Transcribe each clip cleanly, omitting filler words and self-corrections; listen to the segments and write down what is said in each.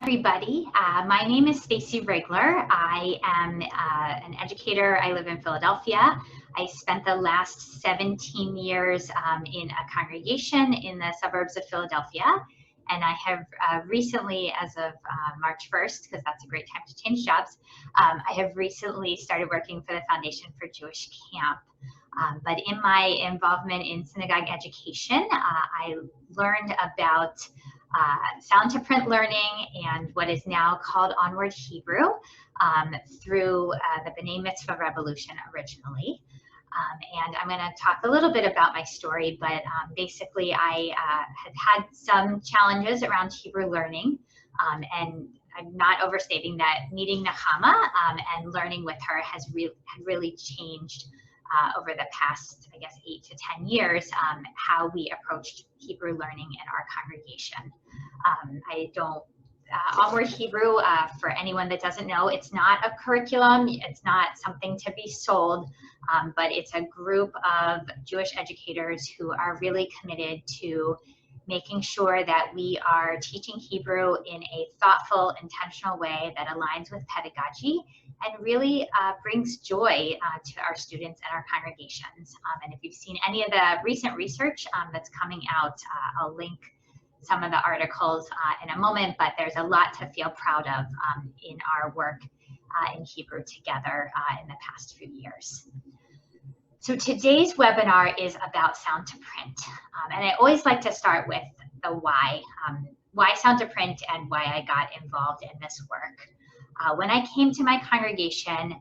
Everybody, my name is Stacy Rigler. I am an educator. I live in Philadelphia. I spent the last 17 years in a congregation in the suburbs of Philadelphia, and I have recently, as of March 1st, because that's a great time to change jobs, I have recently started working for the Foundation for Jewish Camp. But in my involvement in synagogue education, I learned about sound to print learning and what is now called Onward Hebrew through the B'nai Mitzvah Revolution originally. And I'm going to talk a little bit about my story, but basically I had some challenges around Hebrew learning, and I'm not overstating that meeting Nechama and learning with her has really changed over the past, I guess, 8 to 10 years, how we approached Hebrew learning in our congregation. Onward Hebrew, for anyone that doesn't know, it's not a curriculum, it's not something to be sold, but it's a group of Jewish educators who are really committed to making sure that we are teaching Hebrew in a thoughtful, intentional way that aligns with pedagogy and really brings joy to our students and our congregations. And if you've seen any of the recent research that's coming out, I'll link some of the articles in a moment, but there's a lot to feel proud of in our work in Hebrew together in the past few years. So today's webinar is about sound to print. And I always like to start with the why sound to print and why I got involved in this work. When I came to my congregation,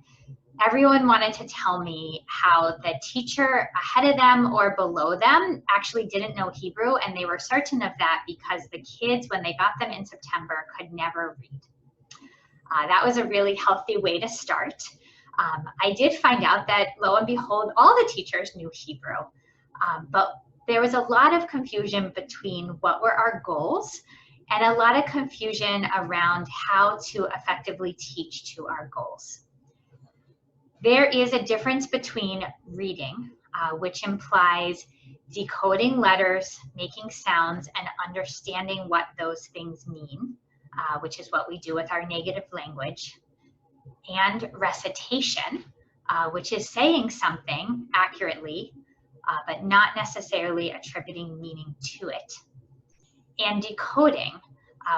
everyone wanted to tell me how the teacher ahead of them or below them actually didn't know Hebrew, and they were certain of that because the kids, when they got them in September, could never read. That was a really healthy way to start. I did find out that, lo and behold, all the teachers knew Hebrew, but there was a lot of confusion between what were our goals and a lot of confusion around how to effectively teach to our goals. There is a difference between reading, which implies decoding letters, making sounds, and understanding what those things mean, which is what we do with our negative language, and recitation, which is saying something accurately, but not necessarily attributing meaning to it. And decoding,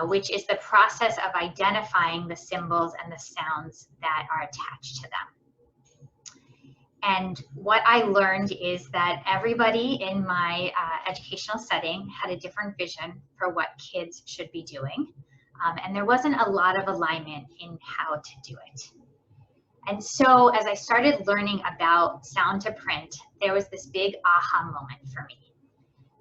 which is the process of identifying the symbols and the sounds that are attached to them. And what I learned is that everybody in my educational setting had a different vision for what kids should be doing. And there wasn't a lot of alignment in how to do it. And so as I started learning about sound to print, there was this big aha moment for me.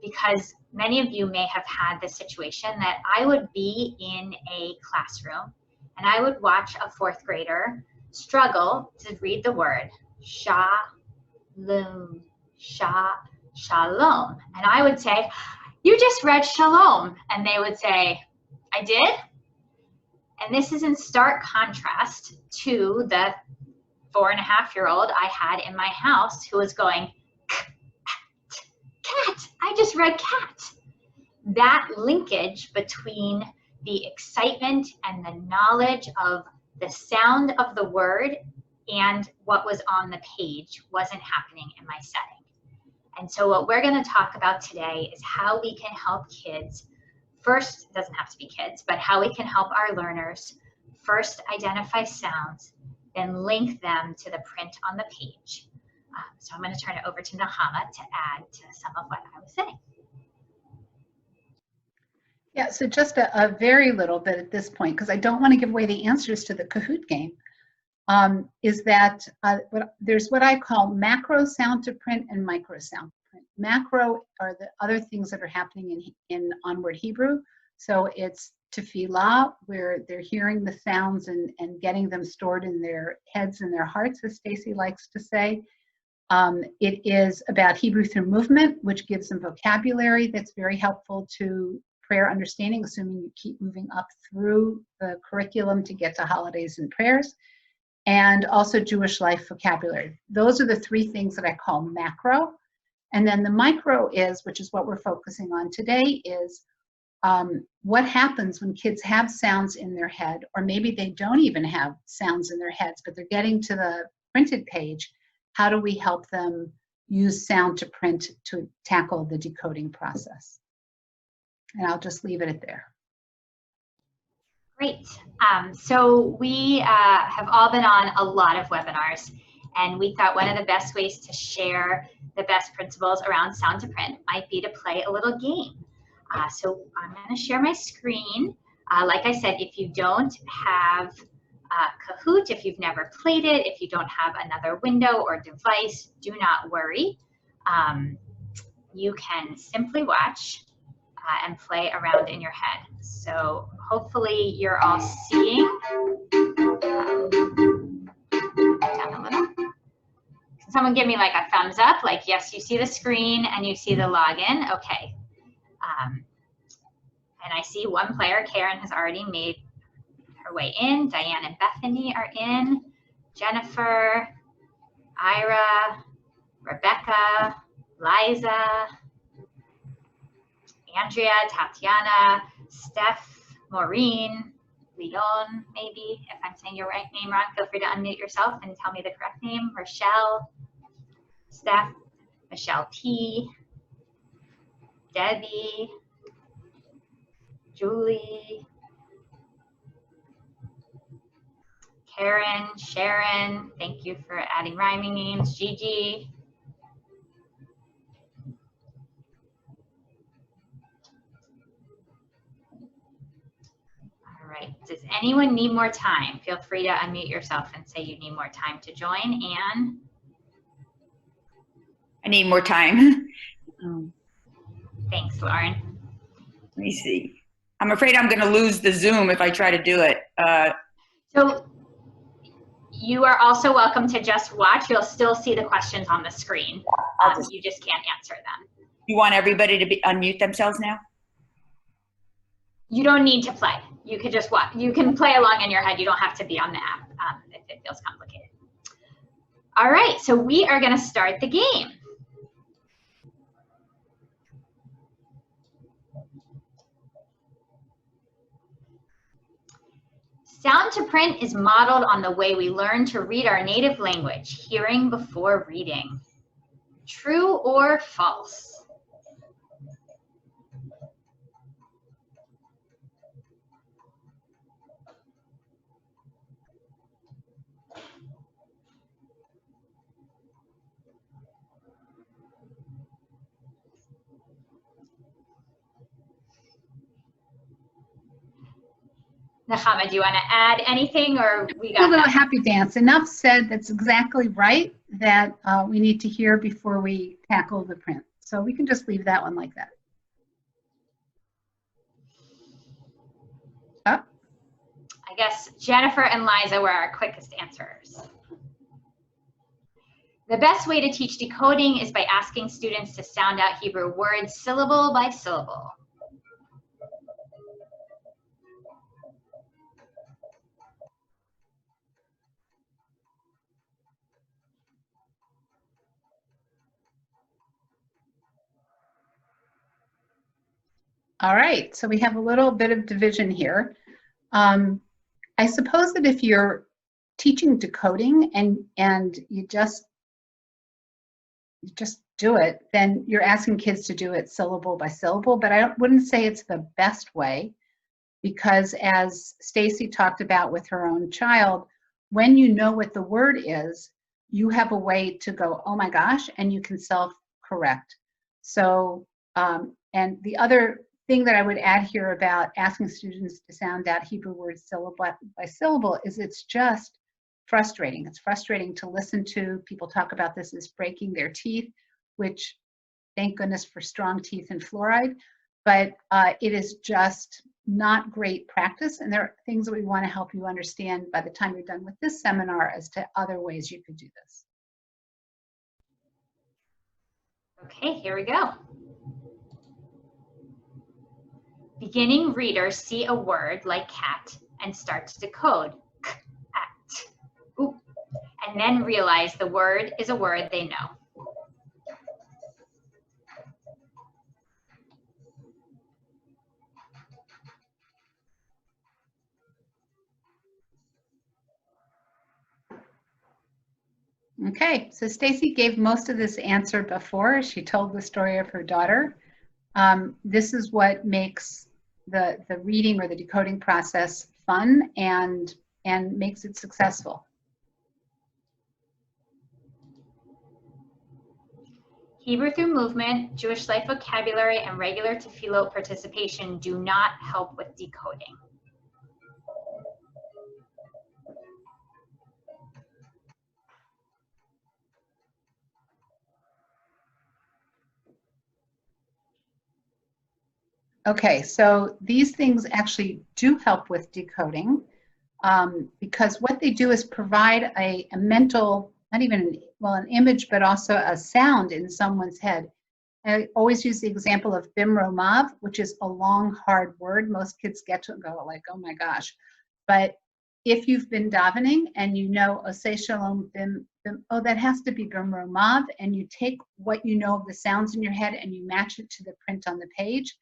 Because many of you may have had the situation that I would be in a classroom and I would watch a 4th grader struggle to read the word shalom, shalom. And I would say, "You just read shalom." And they would say, "I did?" And this is in stark contrast to the 4.5-year-old I had in my house who was going, "Cat, I just read cat." That linkage between the excitement and the knowledge of the sound of the word and what was on the page wasn't happening in my setting. And so what we're going to talk about today is how we can help kids. First, it doesn't have to be kids, but how we can help our learners first identify sounds, then link them to the print on the page. So I'm going to turn it over to Nechama to add to some of what I was saying. Yeah, so just a very little bit at this point, because I don't want to give away the answers to the Kahoot game, is that there's what I call macro sound to print and micro sound to print. Macro are the other things that are happening in Onward Hebrew. So it's tefillah, where they're hearing the sounds and getting them stored in their heads and their hearts, as Stacy likes to say. It is about Hebrew through movement, which gives them vocabulary that's very helpful to prayer understanding, assuming you keep moving up through the curriculum to get to holidays and prayers, and also Jewish life vocabulary. Those are the 3 things that I call macro. And then the micro is, which is what we're focusing on today, is what happens when kids have sounds in their head, or maybe they don't even have sounds in their heads, but they're getting to the printed page. How do we help them use sound to print to tackle the decoding process? And I'll just leave it at there. Great. So we have all been on a lot of webinars, and we thought one of the best ways to share the best principles around sound to print might be to play a little game. So I'm going to share my screen. Like I said, if you don't have Kahoot, if you've never played it, if you don't have another window or device, do not worry. You can simply watch and play around in your head. So hopefully you're all seeing. Down a little. Can someone give me like a thumbs up? Like, yes, you see the screen and you see the login. Okay. And I see one player, Karen, has already made her way in. Diane and Bethany are in. Jennifer, Ira, Rebecca, Liza, Andrea, Tatiana, Steph, Maureen, Leon, maybe. If I'm saying your name wrong, feel free to unmute yourself and tell me the correct name. Rochelle, Steph, Michelle P, Debbie, Julie, Karen, Sharon, thank you for adding rhyming names, Gigi. All right, does anyone need more time? Feel free to unmute yourself and say you need more time to join. Anne? I need more time. Thanks, Lauren. Let me see. I'm afraid I'm going to lose the Zoom if I try to do it. So you are also welcome to just watch. You'll still see the questions on the screen. You just can't answer them. You want everybody to unmute themselves now? You don't need to play. You could just watch. You can play along in your head. You don't have to be on the app if it feels complicated. All right, so we are going to start the game. Sound to print is modeled on the way we learn to read our native language, hearing before reading. True or false? Nechama, do you want to add anything, or we got A little that? happy dance. Enough said. That's exactly right. That we need to hear before we tackle the print. So we can just leave that one like that. Oh. I guess Jennifer and Liza were our quickest answers. The best way to teach decoding is by asking students to sound out Hebrew words syllable by syllable. All right, so we have a little bit of division here. I suppose that if you're teaching decoding and you just do it, then you're asking kids to do it syllable by syllable, but I wouldn't say it's the best way, because as Stacy talked about with her own child, when you know what the word is, you have a way to go, oh my gosh, and you can self-correct. So, and the other thing that I would add here about asking students to sound out Hebrew words syllable by syllable is it's just frustrating. It's frustrating to listen to. People talk about this as breaking their teeth, which thank goodness for strong teeth and fluoride, but it is just not great practice. And there are things that we want to help you understand by the time you're done with this seminar as to other ways you could do this. Okay, here we go. Beginning readers see a word like cat and start to decode cat, ooh, and then realize the word is a word they know. Okay, so Stacy gave most of this answer before. She told the story of her daughter. This is what makes the reading or the decoding process fun and makes it successful. Hebrew through movement, Jewish life vocabulary, and regular tefillot participation do not help with decoding. Okay, so these things actually do help with decoding because what they do is provide a mental, not even, an image, but also a sound in someone's head. I always use the example of bimromav, which is a long, hard word. Most kids get to go like, oh my gosh. But if you've been davening and you know, Oseh Shalom Bim, oh, that has to be bimromav, and you take what you know of the sounds in your head and you match it to the print on the page,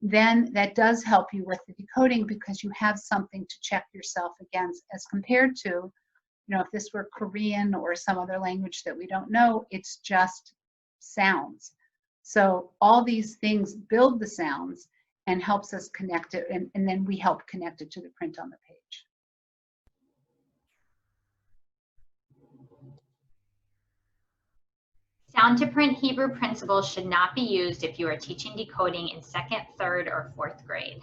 then that does help you with the decoding because you have something to check yourself against as compared to, if this were Korean or some other language that we don't know, it's just sounds. So all these things build the sounds and helps us connect it, and then we help connect it to the print on the page. Sound to print Hebrew principles should not be used if you are teaching decoding in 2nd, 3rd, or 4th grade.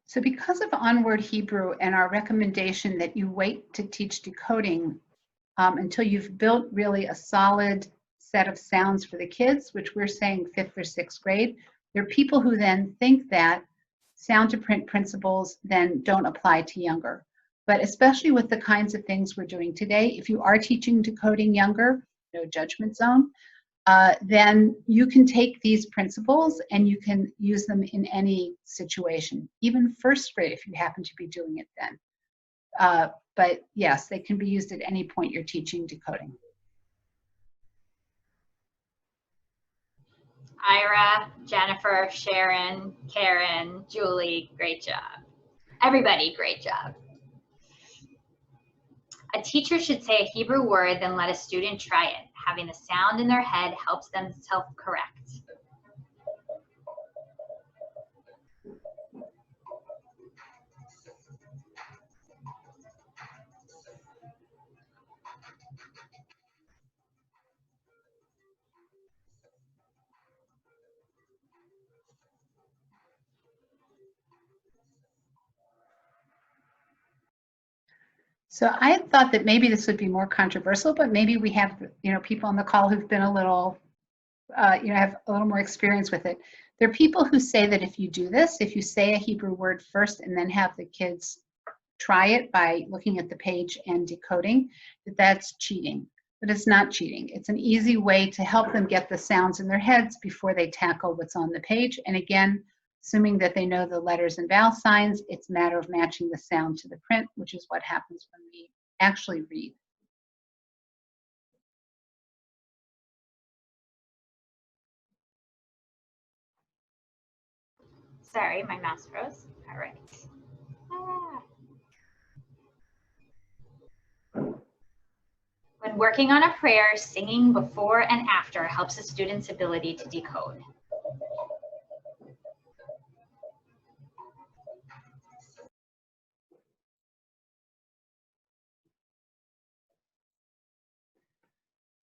So because of Onward Hebrew and our recommendation that you wait to teach decoding until you've built really a solid set of sounds for the kids, which we're saying 5th or 6th grade, there are people who then think that sound to print principles then don't apply to younger. But especially with the kinds of things we're doing today, if you are teaching decoding younger, no judgment zone, then you can take these principles and you can use them in any situation, even 1st grade if you happen to be doing it then. But yes, they can be used at any point you're teaching decoding. Ira, Jennifer, Sharon, Karen, Julie, great job. Everybody, great job. A teacher should say a Hebrew word, then let a student try it. Having the sound in their head helps them self-correct. So I had thought that maybe this would be more controversial, but maybe we have, people on the call who've been a little, have a little more experience with it. There are people who say that if you do this, if you say a Hebrew word first and then have the kids try it by looking at the page and decoding, that's cheating. But it's not cheating. It's an easy way to help them get the sounds in their heads before they tackle what's on the page. And again, assuming that they know the letters and vowel signs, it's a matter of matching the sound to the print, which is what happens when we actually read. Sorry, my mouse froze. All right. When working on a prayer, singing before and after helps a student's ability to decode.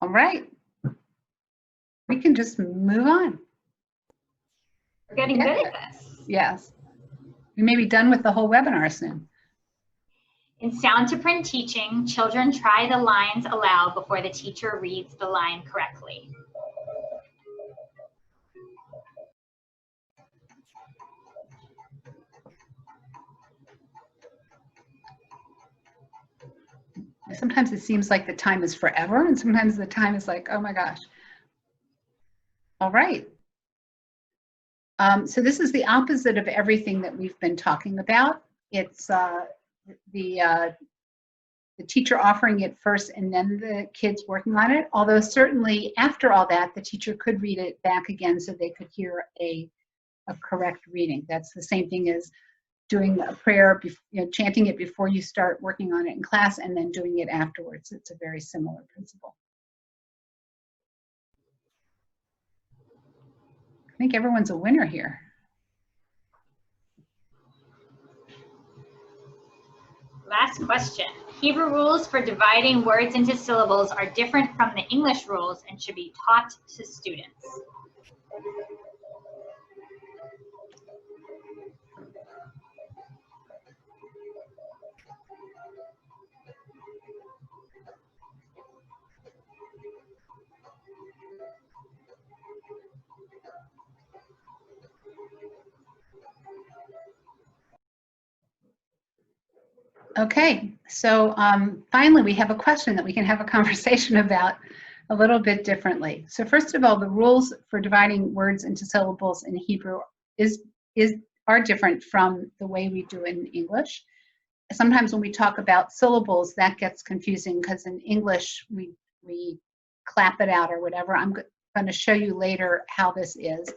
All right. We can just move on. We're getting good at this. Yes. We may be done with the whole webinar soon. In sound to print teaching, children try the lines aloud before the teacher reads the line correctly. Sometimes it seems like the time is forever, and sometimes the time is like, oh my gosh. All right. So this is the opposite of everything that we've been talking about. It's the teacher offering it first and then the kids working on it. Although certainly after all that, the teacher could read it back again so they could hear a correct reading. That's the same thing as doing a prayer, chanting it before you start working on it in class and then doing it afterwards. It's a very similar principle. I think everyone's a winner here. Last question. Hebrew rules for dividing words into syllables are different from the English rules and should be taught to students. Okay, so finally we have a question that we can have a conversation about a little bit differently. So first of all, the rules for dividing words into syllables in Hebrew are different from the way we do in English. Sometimes when we talk about syllables, that gets confusing because in English we clap it out or whatever. I'm going to show you later how this is.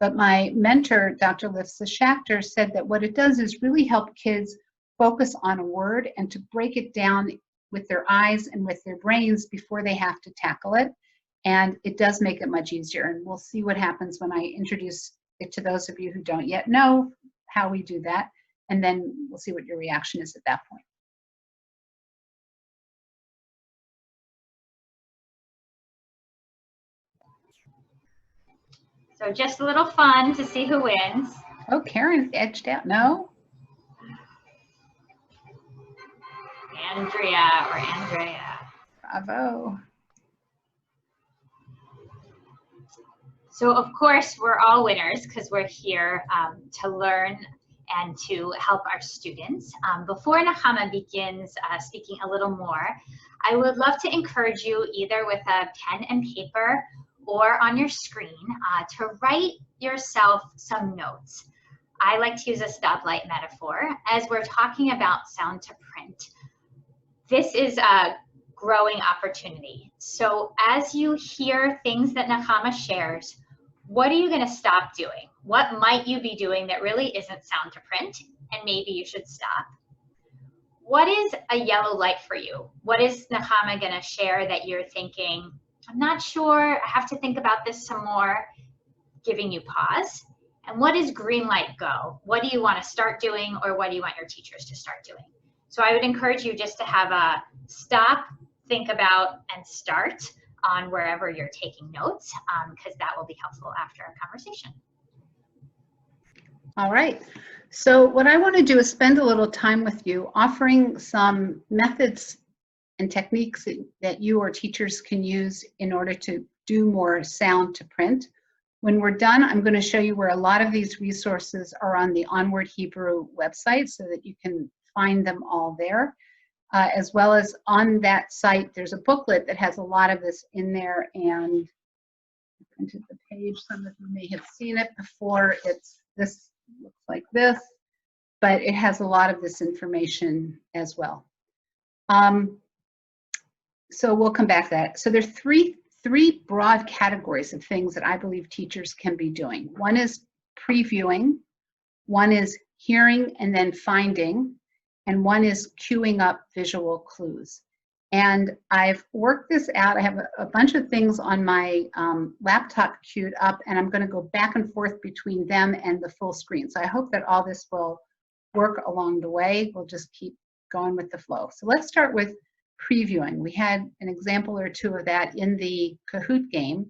But my mentor, Dr. Lifsa Schachter, said that what it does is really help kids focus on a word and to break it down with their eyes and with their brains before they have to tackle it. And it does make it much easier. And we'll see what happens when I introduce it to those of you who don't yet know how we do that. And then we'll see what your reaction is at that point. So just a little fun to see who wins. Oh, Karen edged out. No? Andrea. Bravo. So of course we're all winners because we're here to learn and to help our students. Before Nechama begins speaking a little more, I would love to encourage you either with a pen and paper or on your screen to write yourself some notes. I like to use a stoplight metaphor as we're talking about sound to print. This is a growing opportunity. So as you hear things that Nechama shares, what are you going to stop doing? What might you be doing that really isn't sound to print and maybe you should stop? What is a yellow light for you? What is Nechama going to share that you're thinking, I'm not sure, I have to think about this some more, giving you pause? And what is green light go? What do you want to start doing or what do you want your teachers to start doing? So I would encourage you just to have a stop, think about, and start on wherever you're taking notes, because that will be helpful after our conversation. All right. So what I want to do is spend a little time with you offering some methods and techniques that you or teachers can use in order to do more sound to print. When we're done, I'm going to show you where a lot of these resources are on the Onward Hebrew website so that you can find them all there. As well as on that site, there's a booklet that has a lot of this in there, and I printed the page. Some of you may have seen it before. This looks like this, but it has a lot of this information as well. So we'll come back to that. So there's three broad categories of things that I believe teachers can be doing. One is previewing, one is hearing and then finding, and one is queuing up visual clues. And I've worked this out. I have a bunch of things on my laptop queued up, and I'm going to go back and forth between them and the full screen. So I hope that all this will work along the way. We'll just keep going with the flow. So let's start with previewing. We had an example or two of that in the Kahoot game.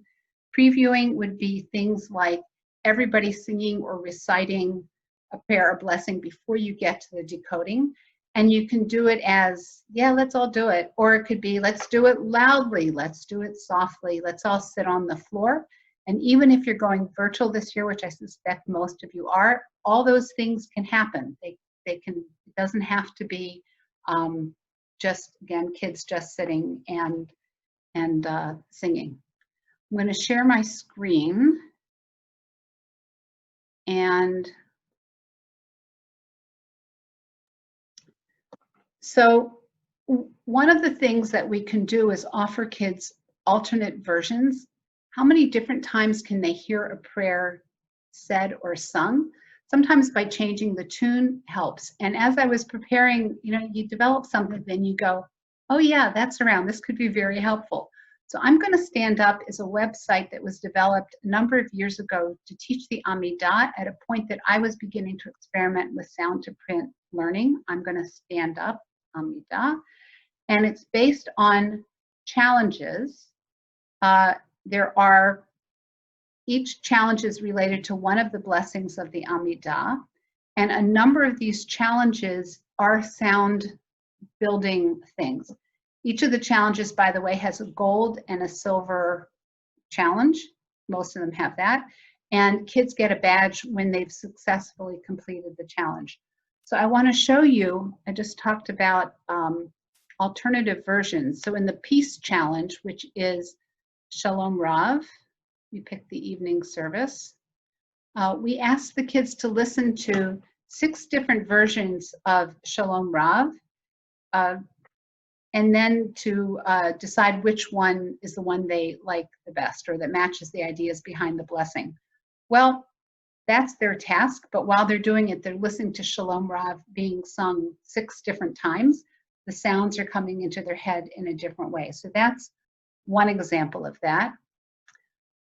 Previewing would be things like everybody singing or reciting a prayer or blessing before you get to the decoding. And you can do it as, yeah, let's all do it. Or it could be, let's do it loudly, let's do it softly, let's all sit on the floor. And even if you're going virtual this year, which I suspect most of you are, all those things can happen. They can, it doesn't have to be just, again, kids just sitting and singing. I'm going to share my screen. And so one of the things that we can do is offer kids alternate versions. How many different times can they hear a prayer said or sung? Sometimes by changing the tune helps. And as I was preparing, you develop something, then you go, oh yeah, that's around. This could be very helpful. So I'm going to stand up is a website that was developed a number of years ago to teach the Amidah at a point that I was beginning to experiment with sound to print learning. I'm going to stand up Amidah, and it's based on challenges. Each challenge is related to one of the blessings of the Amidah, and a number of these challenges are sound building things. Each of the challenges, by the way, has a gold and a silver challenge. Most of them have that. And kids get a badge when they've successfully completed the challenge. So I want to show you, I just talked about alternative versions. So in the Peace Challenge, which is Shalom Rav, we picked the evening service. We asked the kids to listen to 6 different versions of Shalom Rav, and then to decide which one is the one they like the best or that matches the ideas behind the blessing. Well, that's their task, but while they're doing it, they're listening to Shalom Rav being sung 6 different times. The sounds are coming into their head in a different way. So that's one example of that.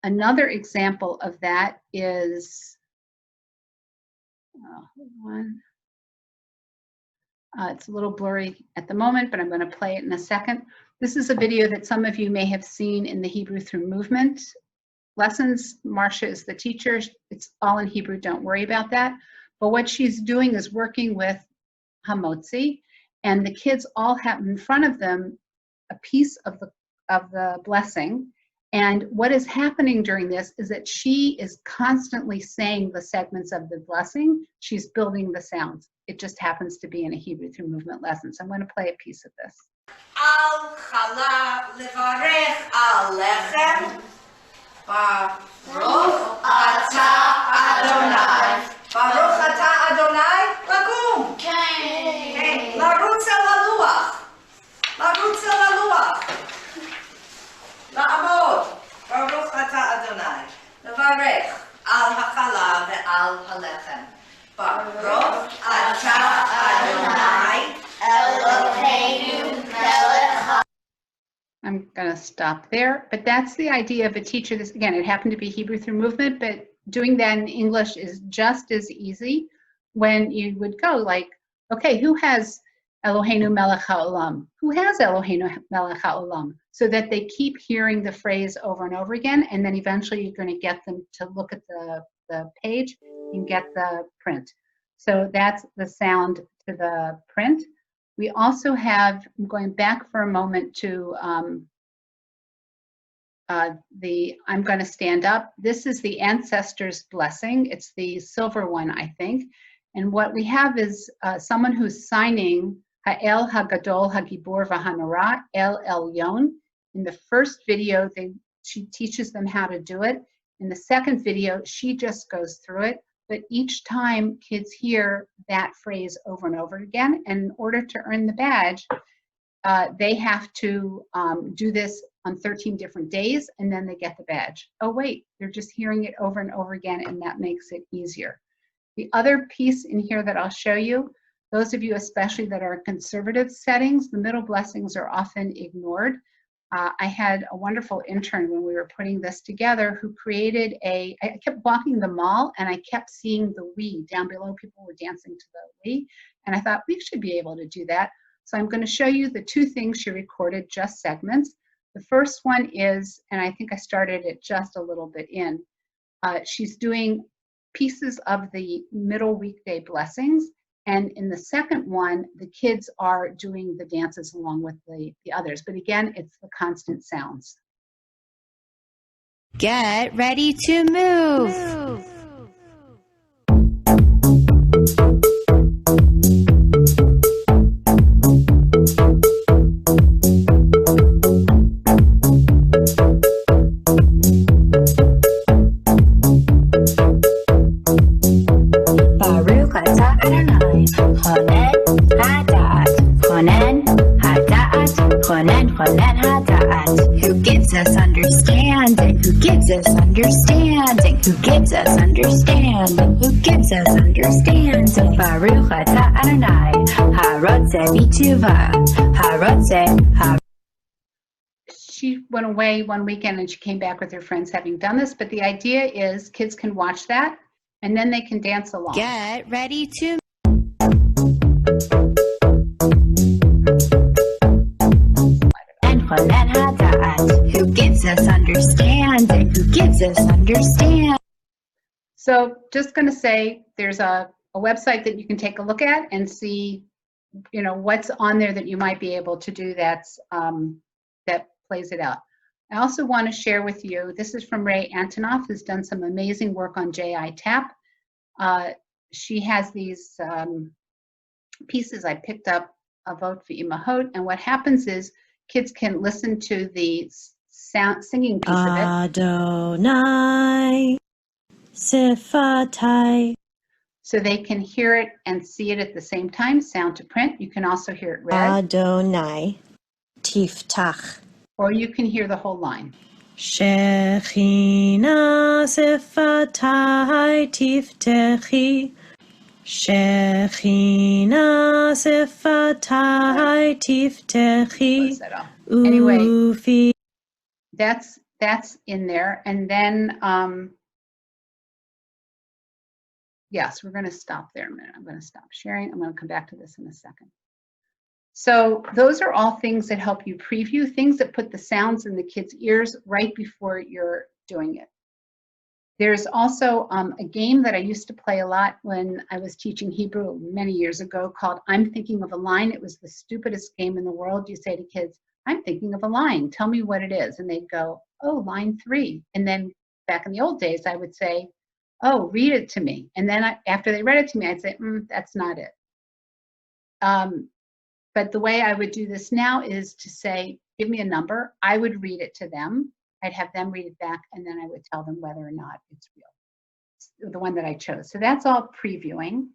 Another example of that is, it's a little blurry at the moment, but I'm going to play it in a second. This is a video that some of you may have seen in the Hebrew Through Movement lessons. Marcia is the teacher. It's all in Hebrew. Don't worry about that. But what she's doing is working with Hamotzi, and the kids all have in front of them a piece of the blessing. And what is happening during this is that she is constantly saying the segments of the blessing. She's building the sounds. It just happens to be in a Hebrew Through Movement lesson. So I'm going to play a piece of this. Al chala levarech al lechem, baruch atah Adonai, baruch atah Adonai, lakum. Okay. Larutz el haluach, larutz el haluach. La'amod, baruch atah Adonai, levarech al hachala ve'al halechem. Baruch atah Adonai, Eloheinu melech. I'm going to stop there, but that's the idea of a teacher. This, again, it happened to be Hebrew Through Movement, but doing that in English is just as easy. When you would go like, okay, who has Eloheinu melech ha'olam? Who has Eloheinu melech ha'olam? So that they keep hearing the phrase over and over again, and then eventually you're going to get them to look at the page and get the print. So that's the sound to the print. We also have, I'm going back for a moment to I'm going to stand up. This is the Ancestors Blessing. It's the silver one, I think. And what we have is someone who's signing Ha'el Hagadol Hagibor V'Hanora El Elyon. In the first video, she teaches them how to do it. In the second video, she just goes through it. But each time kids hear that phrase over and over again, and in order to earn the badge, they have to do this on 13 different days, and then they get the badge. Oh wait, they're just hearing it over and over again, and that makes it easier. The other piece in here that I'll show you, those of you especially that are in conservative settings, the middle blessings are often ignored. I had a wonderful intern when we were putting this together who created I kept walking the mall and I kept seeing the we down below. People were dancing to the we, and I thought we should be able to do that. So I'm going to show you the 2 things she recorded, just segments. The first one is, and I think I started it just a little bit in, she's doing pieces of the middle weekday blessings. And in the second one, the kids are doing the dances along with the others. But again, it's the constant sounds. Get ready to move. Chonen hada'at. Who gives us understanding? Who gives us understanding? Who gives us understanding? Who gives us understanding? Baruch atah Adonai, harotze b'tshuva, harotze. She went away one weekend and she came back with her friends having done this, but the idea is kids can watch that and then they can dance along. Get ready to who gives us understanding? Who gives us understanding? So just going to say there's a website that you can take a look at and see, you know, what's on there that you might be able to do that's that plays it out. I also want to share with you, this is from Ray Antonoff, who's done some amazing work on JiTap. She has these pieces. I picked up a vote for Imahot, and what happens is kids can listen to the singing piece of it. Adonai Sifatai. So they can hear it and see it at the same time, sound to print. You can also hear it read. Adonai Tiftach. Or you can hear the whole line. Shechina Sifatai Tiftechi. Shechina Sifatai Tiftechi. Anyway, that's in there. And then, yes, we're going to stop there a minute. I'm going to stop sharing. I'm going to come back to this in a second. So those are all things that help you preview, things that put the sounds in the kids' ears right before you're doing it. There's also a game that I used to play a lot when I was teaching Hebrew many years ago called I'm Thinking of a Line. It was the stupidest game in the world. You say to kids, I'm thinking of a line. Tell me what it is. And they'd go, oh, line 3. And then back in the old days, I would say, oh, read it to me. And then after they read it to me, I'd say, that's not it. But the way I would do this now is to say, give me a number. I would read it to them. I'd have them read it back, and then I would tell them whether or not it's real. It's the one that I chose. So that's all previewing.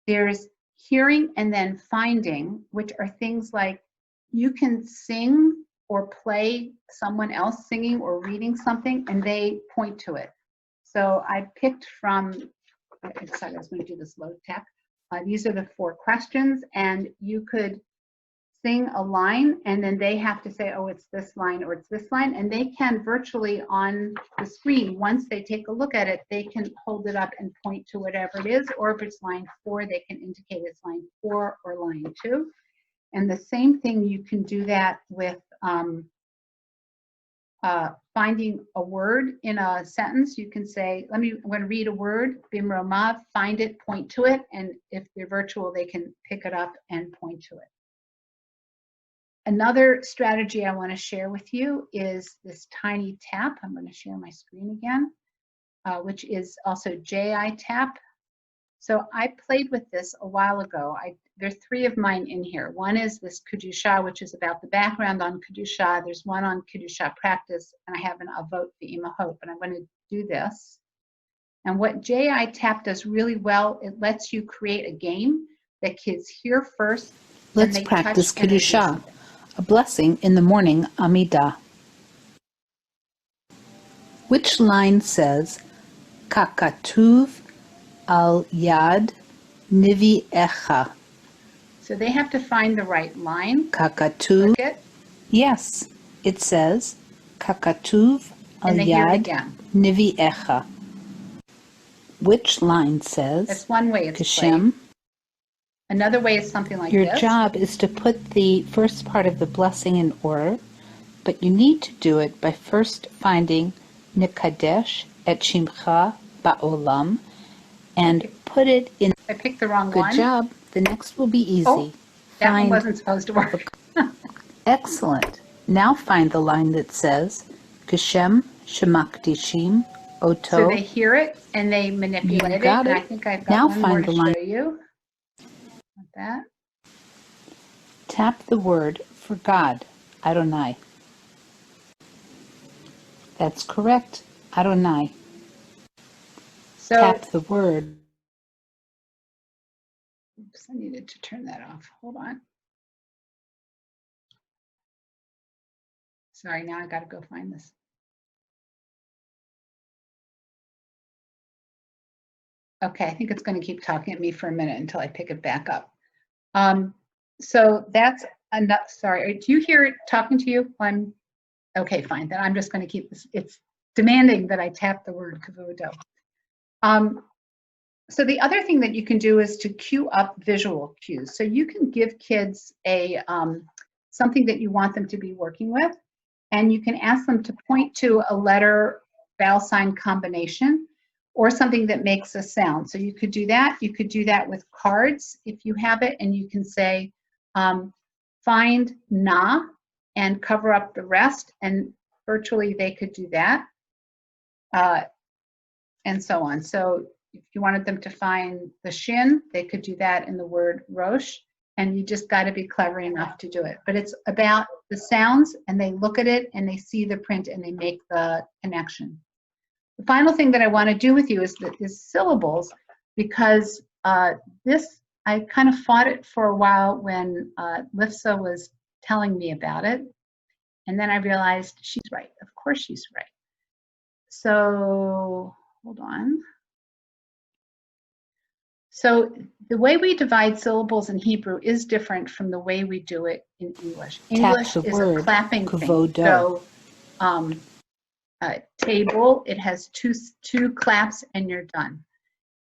There's hearing and then finding, which are things like you can sing or play someone else singing or reading something, and they point to it. So I picked from, I decided I was going to do this low tech. These are the 4 questions, and you could sing a line and then they have to say, oh, it's this line or it's this line, and they can virtually on the screen, once they take a look at it, they can hold it up and point to whatever it is, or if it's line 4, they can indicate it's line 4 or line 2. And the same thing, you can do that with finding a word in a sentence. You can say, I'm going to read a word, bimromav, find it, point to it, and if they're virtual, they can pick it up and point to it. Another strategy I want to share with you is this tiny tap. I'm going to share my screen again, which is also JiTap. So I played with this a while ago. There's 3 of mine in here. One is this Kedusha, which is about the background on Kedusha. There's one on Kedusha practice, and I have a vote for Imahot, but I'm going to do this. And what JiTap does really well, it lets you create a game that kids hear first. Let's practice Kedusha. A blessing in the morning, Amidah. Which line says, Kakatuv al yad niviecha? So they have to find the right line. Kakatuv. Click it. Yes, it says, Kakatuv al yad niviecha. Which line says, that's one way it's Kashem? played. Another way is something like Your this. job is to put the first part of the blessing in order, but you need to do it by first finding Nekadesh et Shimcha Ba'olam and put it in. I picked the wrong Good one. Good job. The next will be easy. Oh, that one wasn't supposed to work. Excellent. Now find the line that says Kashem Shemakdishim Oto. So they hear it and they manipulate it. And I think I've got now one find more the line. to show you. That. Tap the word for God, Adonai. That's correct, Adonai. So, tap the word. Oops, I needed to turn that off. Hold on. Sorry, now I got to go find this. Okay, I think it's going to keep talking at me for a minute until I pick it back up. So that's enough. Sorry, do you hear it talking to you? Okay, fine. Then I'm just going to keep this. It's demanding that I tap the word kavodo. So the other thing that you can do is to cue up visual cues. So you can give kids a something that you want them to be working with, and you can ask them to point to a letter vowel sign combination or something that makes a sound. So you could do that. You could do that with cards if you have it, and you can say, find na and cover up the rest, and virtually they could do that, and so on. So if you wanted them to find the shin, they could do that in the word rosh, and you just got to be clever enough to do it. But it's about the sounds, and they look at it, and they see the print, and they make the connection. The final thing that I want to do with you is syllables, because this, I kind of fought it for a while when Lifsa was telling me about it, and then I realized she's right. Of course she's right. So hold on. So the way we divide syllables in Hebrew is different from the way we do it in English. English is a clapping thing. So table, it has two claps and you're done.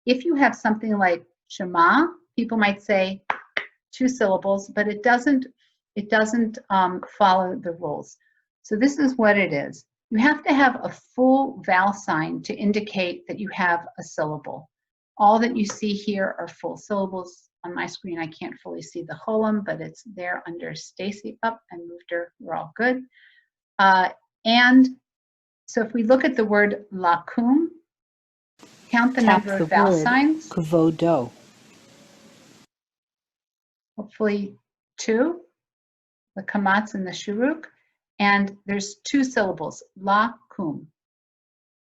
If you have something like Shema, people might say 2 syllables, but it doesn't follow the rules. So this is what it is. You have to have a full vowel sign to indicate that you have a syllable. All that you see here are full syllables. On my screen, I can't fully see the cholam, but it's there under Stacy. Up, I moved her. We're all good. And so if we look at the word lakum, count the number of vowel signs. Kavodo. Hopefully 2, the kamatz and the shuruk. And there's 2 syllables, lakum.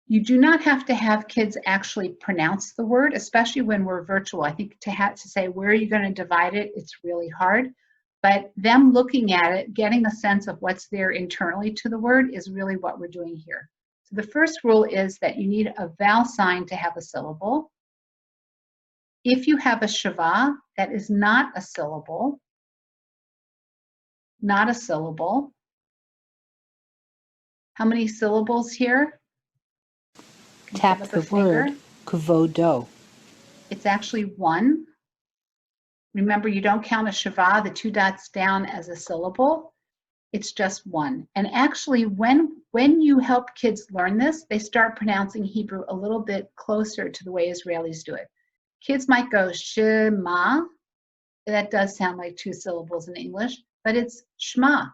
You do not have to have kids actually pronounce the word, especially when we're virtual. I think to say where are you going to divide it, it's really hard. But them looking at it, getting a sense of what's there internally to the word is really what we're doing here. So the first rule is that you need a vowel sign to have a syllable. If you have a shava, that is not a syllable. Not a syllable. How many syllables here? Tap the word kavodo. It's actually 1. Remember, you don't count a shava, the 2 dots down, as a syllable. It's just 1. And actually, when you help kids learn this, they start pronouncing Hebrew a little bit closer to the way Israelis do it. Kids might go shema. That does sound like 2 syllables in English, but it's shema.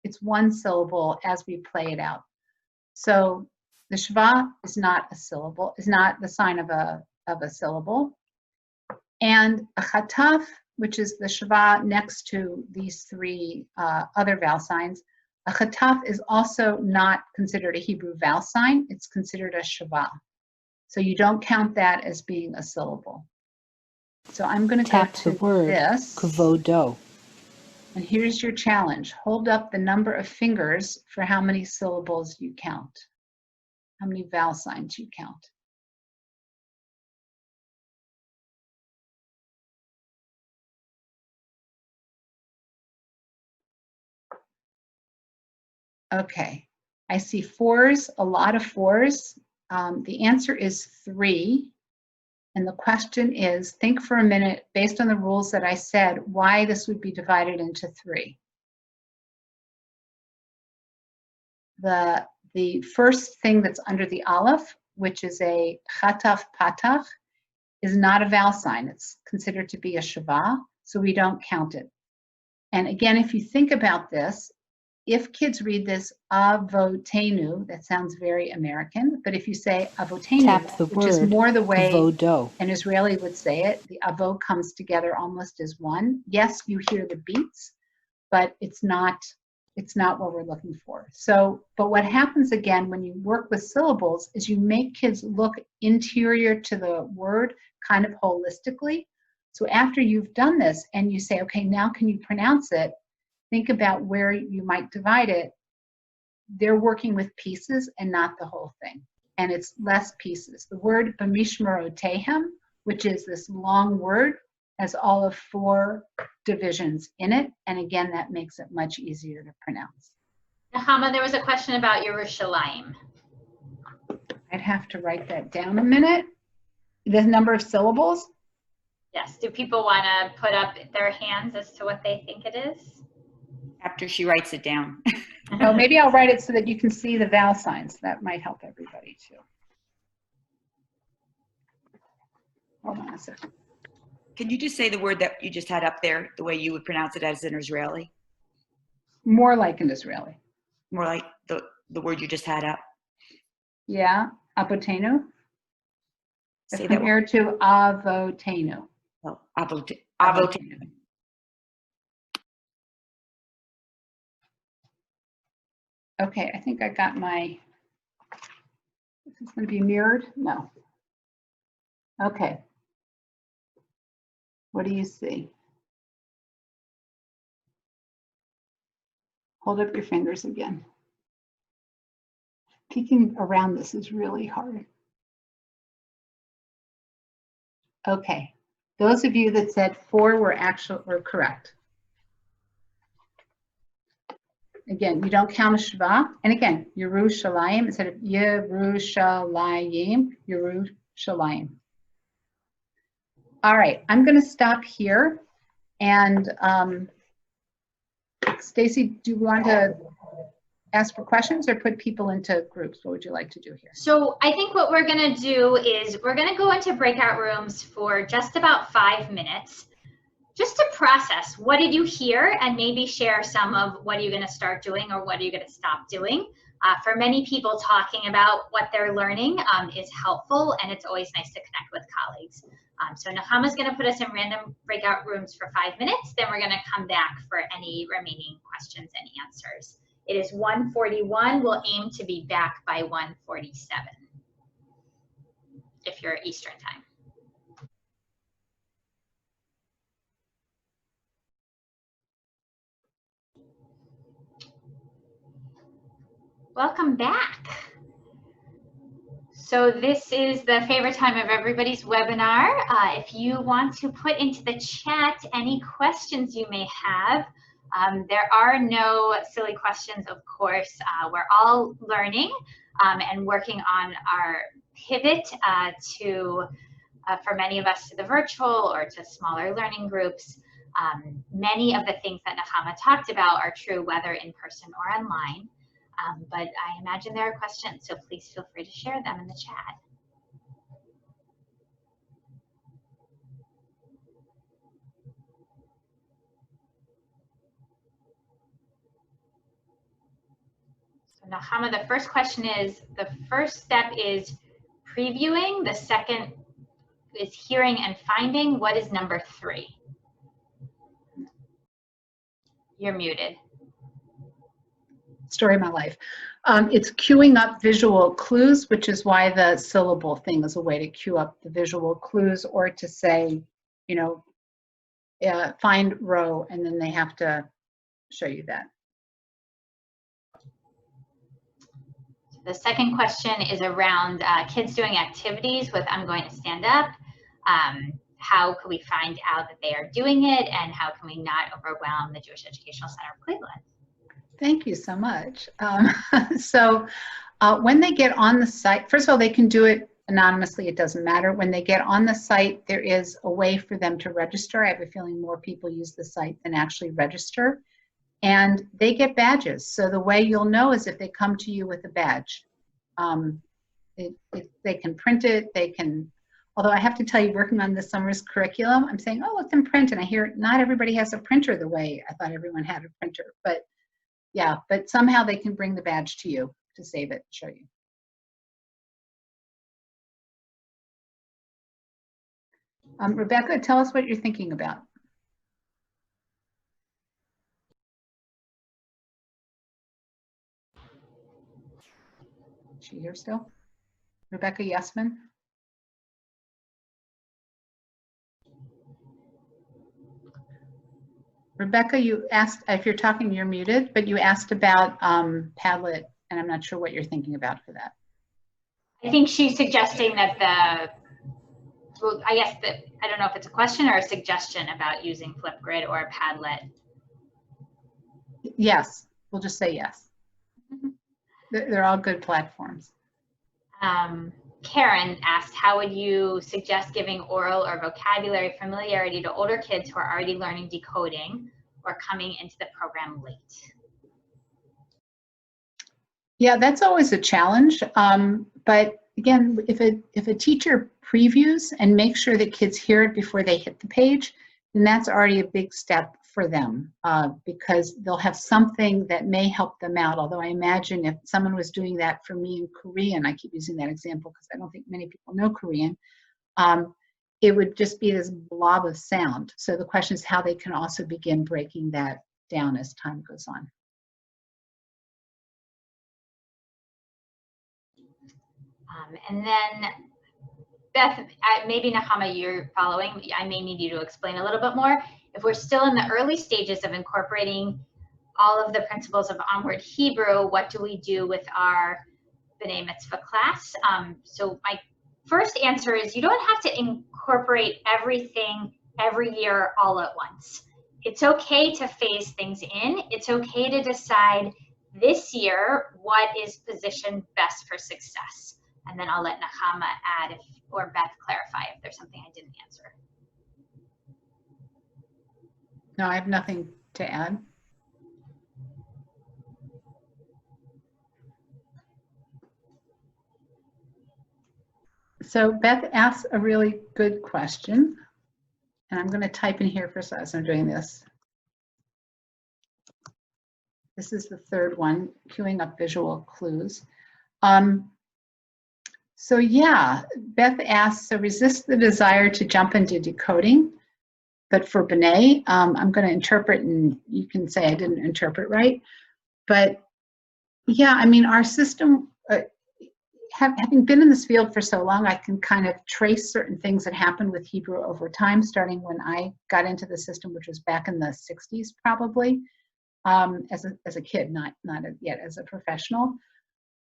It's 1 syllable as we play it out. So the shva is not a syllable, is not the sign of a syllable. And a chataf, which is the shva next to these 3 other vowel signs, a chataf is also not considered a Hebrew vowel sign. It's considered a shva. So you don't count that as being a syllable. So I'm going to tap go to the word this. Kavodo. And here's your challenge. Hold up the number of fingers for how many syllables you count. How many vowel signs you count. Okay, I see 4s, a lot of 4s. The answer is 3. And the question is, think for a minute, based on the rules that I said, why this would be divided into 3. The first thing that's under the aleph, which is a chataf patach, is not a vowel sign. It's considered to be a shava, so we don't count it. And again, if you think about this, if kids read this avotenu, that sounds very American, but if you say avotenu, which is more the way kavodo. An Israeli would say it, the avo comes together almost as 1. Yes, you hear the beats, but it's not what we're looking for. So, but what happens again when you work with syllables is you make kids look interior to the word kind of holistically. So after you've done this and you say, okay, now can you pronounce it? Think about where you might divide it. they're working with pieces and not the whole thing. And it's less pieces. The word b'mishmerotehem, which is this long word, has all of 4 divisions in it. And again, that makes it much easier to pronounce. Nahama, there was a question about Yerushalayim. I'd have to write that down a minute. The number of syllables? Yes. Do people want to put up their hands as to what they think it is? After she writes it down. Oh, maybe I'll write it so that you can see the vowel signs. That might help everybody too. Hold on a second. Can you just say the word that you just had up there, the way you would pronounce it as an Israeli? More like an Israeli. More like the word you just had up. Yeah, apotenu. Say that Compared to avotenu. Oh, avotenu. Okay, I think I got my, is this going to be mirrored? No. Okay. What do you see? Hold up your fingers again. Peeking around this is really hard. Okay, those of you that said 4 were correct. Again, you don't count a shva. And again, Yerushalayim instead of Yerushalayim, Yerushalayim. All right, I'm going to stop here. And Stacy, do you want to ask for questions or put people into groups? What would you like to do here? So I think what we're going to do is we're going to go into breakout rooms for just about 5 minutes, just to process what did you hear and maybe share some of what are you going to start doing or what are you going to stop doing. For many people, talking about what they're learning is helpful, and it's always nice to connect with colleagues. So Nahama's going to put us in random breakout rooms for 5 minutes. Then we're going to come back for any remaining questions and answers. It is 1:41. We'll aim to be back by 1:47 if you're Eastern time. Welcome back. So this is the favorite time of everybody's webinar. If you want to put into the chat any questions you may have, there are no silly questions, of course. We're all learning and working on our pivot for many of us to the virtual or to smaller learning groups. Many of the things that Nahama talked about are true whether in person or online. But I imagine there are questions, so please feel free to share them in the chat. So Nahama, the first question is, the first step is previewing, the second is hearing and finding. What is number 3? You're muted. Story of my life. It's queuing up visual clues, which is why the syllable thing is a way to queue up the visual clues, or to say, you know, find row, and then they have to show you that. The second question is around kids doing activities with I'm going to stand up. How can we find out that they are doing it, and how can we not overwhelm the Jewish Educational Center of Cleveland? Thank you so much. When they get on the site, first of all, they can do it anonymously, it doesn't matter. When they get on the site, there is a way for them to register. I have a feeling more people use the site than actually register. And they get badges. So the way you'll know is if they come to you with a badge. They can print it, they can, although I have to tell you, working on this summer's curriculum, I'm saying, oh, it's in print, and I hear not everybody has a printer the way I thought everyone had a printer. But yeah, but somehow they can bring the badge to you to save it, show you. Rebecca, tell us what you're thinking about. Is she here still? Rebecca Yesman? Rebecca, you asked, if you're talking, you're muted, but you asked about Padlet and I'm not sure what you're thinking about for that. I think she's suggesting that well, I guess that, I don't know if it's a question or a suggestion about using Flipgrid or Padlet. Yes, we'll just say yes. They're all good platforms. Karen asked, how would you suggest giving oral or vocabulary familiarity to older kids who are already learning decoding or coming into the program late? Yeah, that's always a challenge. But again, if a teacher previews and makes sure that kids hear it before they hit the page, then that's already a big step for them, because they'll have something that may help them out. Although I imagine if someone was doing that for me in Korean, I keep using that example because I don't think many people know Korean, it would just be this blob of sound. So the question is how they can also begin breaking that down as time goes on. And then Beth, maybe Nahama, you're following. I may need you to explain a little bit more. If we're still in the early stages of incorporating all of the principles of Onward Hebrew, what do we do with our B'nai Mitzvah class? So my first answer is you don't have to incorporate everything every year all at once. It's okay to phase things in. It's okay to decide this year what is positioned best for success. And then I'll let Nahama add or Beth clarify if there's something I didn't answer. No, I have nothing to add. So Beth asks a really good question, and I'm going to type in here first as I'm doing this. This is the third one, queuing up visual clues. So yeah, Beth asks, so resist the desire to jump into decoding, but for B'nai, I'm going to interpret, and you can say I didn't interpret right, but yeah, I mean, our system, having been in this field for so long, I can kind of trace certain things that happened with Hebrew over time, starting when I got into the system, which was back in the 60s probably, as a kid, not yet as a professional.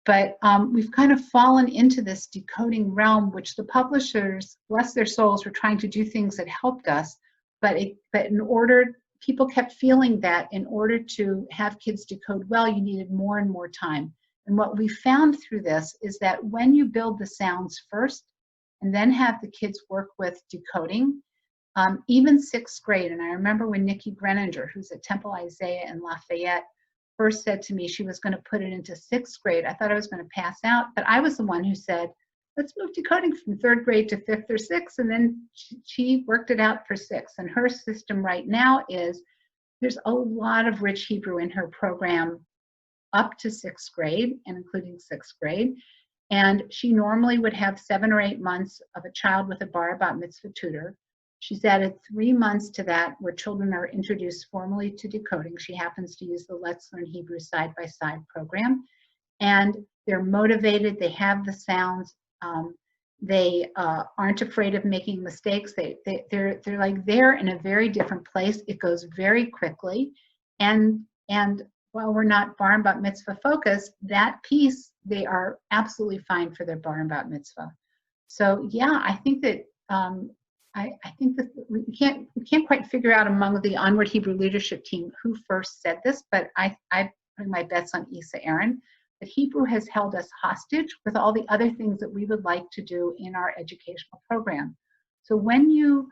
But we've kind of fallen into this decoding realm, which the publishers, bless their souls, were trying to do things that helped us. But in order, people kept feeling that in order to have kids decode well, you needed more and more time. And what we found through this is that when you build the sounds first and then have the kids work with decoding, even 6th grade, and I remember when Nikki Greninger, who's at Temple Isaiah in Lafayette, first said to me she was going to put it into 6th grade. I thought I was going to pass out, but I was the one who said, let's move decoding from 3rd grade to 5th or 6th, and then she worked it out for 6th. And her system right now is there's a lot of rich Hebrew in her program up to 6th grade and including 6th grade. And she normally would have 7 or 8 months of a child with a bar bat mitzvah tutor. She's added 3 months to that where children are introduced formally to decoding. She happens to use the Let's Learn Hebrew side-by-side program. And they're motivated, they have the sounds, they aren't afraid of making mistakes. They're like they're in a very different place. It goes very quickly. And while we're not bar and bat mitzvah focused, that piece, they are absolutely fine for their bar and bat mitzvah. So yeah, I think that I think that we can't quite figure out among the Onward Hebrew leadership team who first said this, but I put my bets on Issa Aaron, that Hebrew has held us hostage with all the other things that we would like to do in our educational program. So when you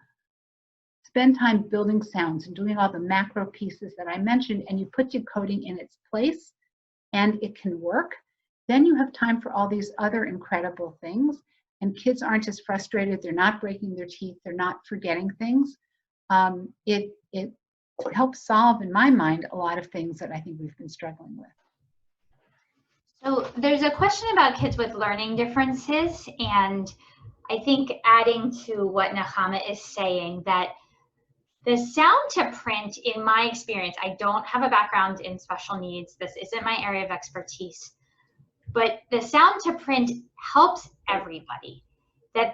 spend time building sounds and doing all the macro pieces that I mentioned, and you put decoding in its place, and it can work, then you have time for all these other incredible things. And kids aren't as frustrated, they're not breaking their teeth, they're not forgetting things. It helps solve, in my mind, a lot of things that I think we've been struggling with. So there's a question about kids with learning differences, and I think adding to what Nahama is saying, that the sound to print, in my experience, I don't have a background in special needs, this isn't my area of expertise, but the sound to print helps everybody. That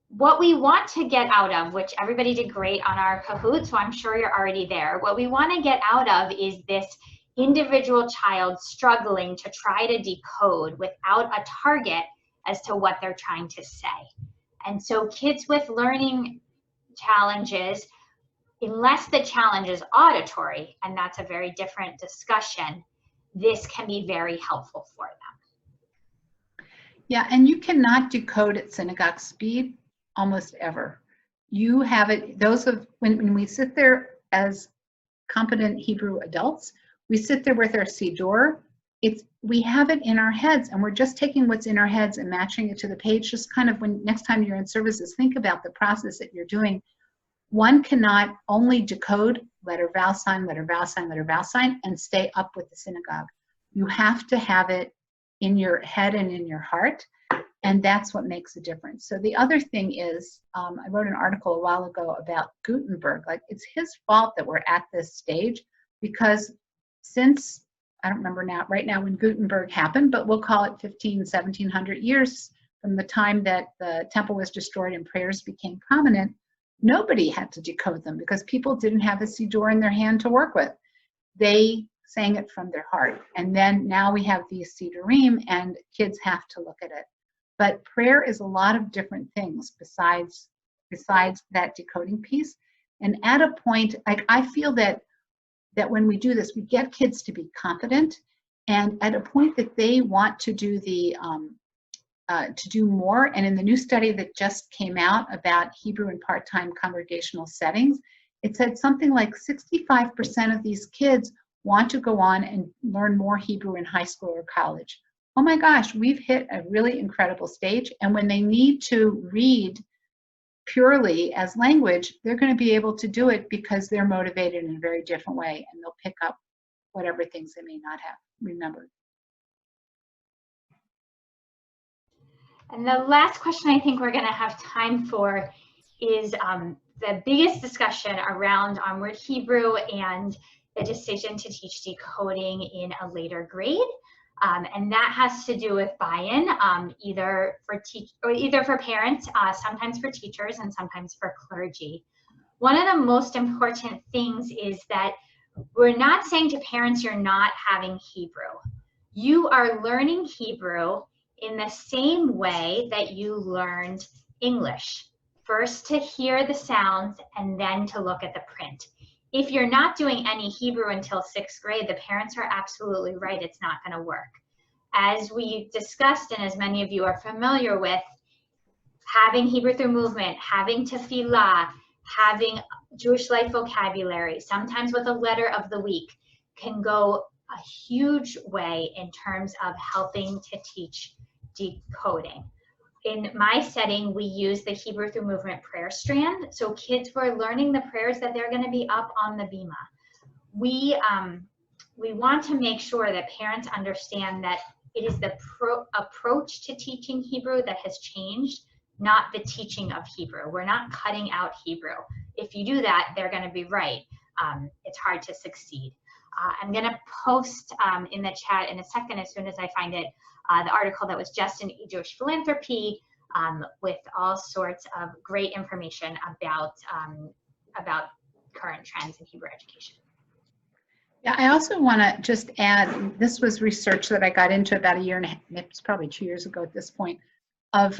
what we want to get out of, which everybody did great on our Kahoot, so I'm sure you're already there. What we want to get out of is this individual child struggling to try to decode without a target as to what they're trying to say. And so kids with learning challenges, unless the challenge is auditory, and that's a very different discussion, this can be very helpful for them. Yeah, and you cannot decode at synagogue speed almost ever. You have it, when we sit there as competent Hebrew adults, we sit there with our siddur, we have it in our heads, and we're just taking what's in our heads and matching it to the page. Just kind of when next time you're in services, think about the process that you're doing. One cannot only decode letter, vowel sign, letter, vowel sign, letter, vowel sign, and stay up with the synagogue. You have to have it in your head and in your heart, and that's what makes a difference. So the other thing is, I wrote an article a while ago about Gutenberg. Like, it's his fault that we're at this stage, because since, I don't remember now, right now when Gutenberg happened, but we'll call it 1700 years from the time that the temple was destroyed and prayers became prominent, nobody had to decode them because people didn't have a siddur in their hand to work with. They sang it from their heart. And then now we have these siddurim and kids have to look at it. But prayer is a lot of different things besides that decoding piece. And at a point, like, I feel that when we do this, we get kids to be confident, and at a point that they want to do to do more. And in the new study that just came out about Hebrew in part-time congregational settings, it said something like 65% of these kids want to go on and learn more Hebrew in high school or college. Oh my gosh, we've hit a really incredible stage. And when they need to read purely as language, they're going to be able to do it because they're motivated in a very different way, and they'll pick up whatever things they may not have remembered. And the last question I think we're going to have time for is the biggest discussion around Onward Hebrew and the decision to teach decoding in a later grade. And that has to do with buy-in, either for parents, sometimes for teachers, and sometimes for clergy. One of the most important things is that we're not saying to parents you're not having Hebrew. You are learning Hebrew in the same way that you learned English. First to hear the sounds and then to look at the print. If you're not doing any Hebrew until 6th grade, the parents are absolutely right, it's not going to work. As we discussed, and as many of you are familiar with, having Hebrew through movement, having tefillah, having Jewish life vocabulary, sometimes with a letter of the week, can go a huge way in terms of helping to teach decoding. In my setting, we use the Hebrew through movement prayer strand. So kids were learning the prayers that they're going to be up on the bima. We want to make sure that parents understand that it is the approach to teaching Hebrew that has changed, not the teaching of Hebrew. We're not cutting out Hebrew. If you do that, they're going to be right. It's hard to succeed. I'm going to post in the chat in a second, as soon as I find it, the article that was just in Jewish Philanthropy with all sorts of great information about current trends in Hebrew education. Yeah, I also want to just add, this was research that I got into about a year and a half, it's probably 2 years ago at this point, of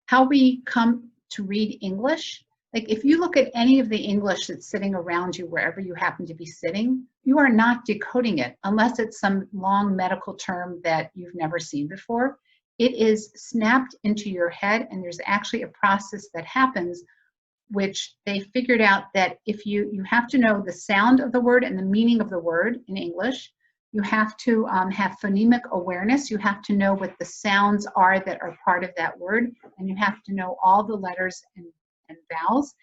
how we come to read English. Like, if you look at any of the English that's sitting around you, wherever you happen to be sitting, you are not decoding it unless it's some long medical term that you've never seen before. It is snapped into your head, and there's actually a process that happens, which they figured out that if you have to know the sound of the word and the meaning of the word in English. You have to have phonemic awareness. You have to know what the sounds are that are part of that word, and you have to know all the letters and vowels.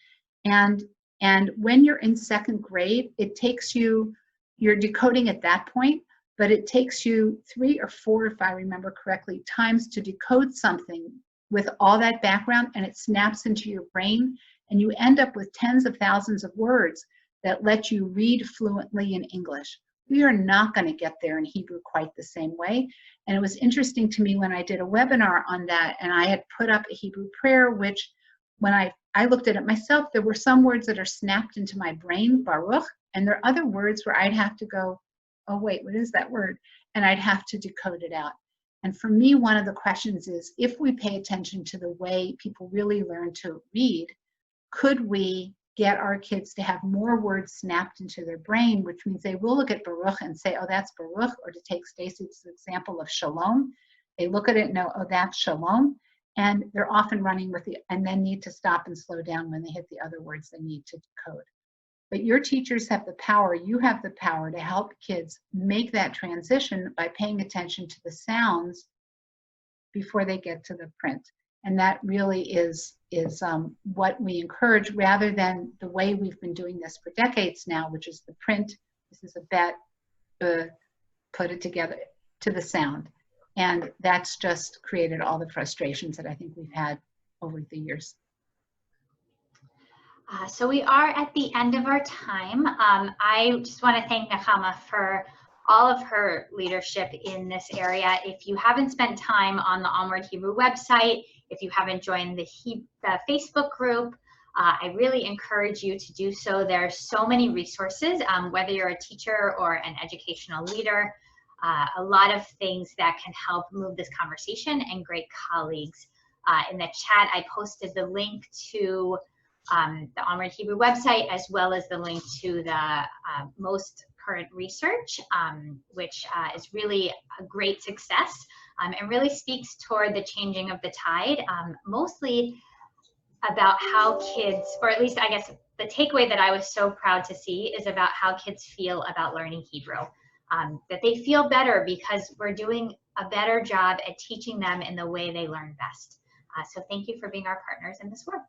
And when you're in 2nd grade, it takes you're decoding at that point, but it takes you 3 or 4, if I remember correctly, times to decode something with all that background, and it snaps into your brain, and you end up with tens of thousands of words that let you read fluently in English. We are not going to get there in Hebrew quite the same way. And it was interesting to me when I did a webinar on that, and I had put up a Hebrew prayer, which when I looked at it myself, there were some words that are snapped into my brain, Baruch, and there are other words where I'd have to go, oh wait, what is that word? And I'd have to decode it out. And for me, one of the questions is, if we pay attention to the way people really learn to read, could we get our kids to have more words snapped into their brain, which means they will look at Baruch and say, oh, that's Baruch, or to take Stacy's example of Shalom, they look at it and know, oh, that's Shalom, and they're often running with the, and then need to stop and slow down when they hit the other words they need to decode. But your teachers have the power, you have the power to help kids make that transition by paying attention to the sounds before they get to the print. And that really is what we encourage, rather than the way we've been doing this for decades now, which is the print, this is a bet, put it together to the sound. And that's just created all the frustrations that I think we've had over the years. So we are at the end of our time. I just want to thank Nechama for all of her leadership in this area. If you haven't spent time on the Onward Hebrew website, if you haven't joined the Facebook group, I really encourage you to do so. There are so many resources, whether you're a teacher or an educational leader, a lot of things that can help move this conversation, and great colleagues. In the chat, I posted the link to the Onward Hebrew website, as well as the link to the most current research, which is really a great success and really speaks toward the changing of the tide, mostly about how kids, or at least I guess the takeaway that I was so proud to see is about how kids feel about learning Hebrew, that they feel better because we're doing a better job at teaching them in the way they learn best. So thank you for being our partners in this work.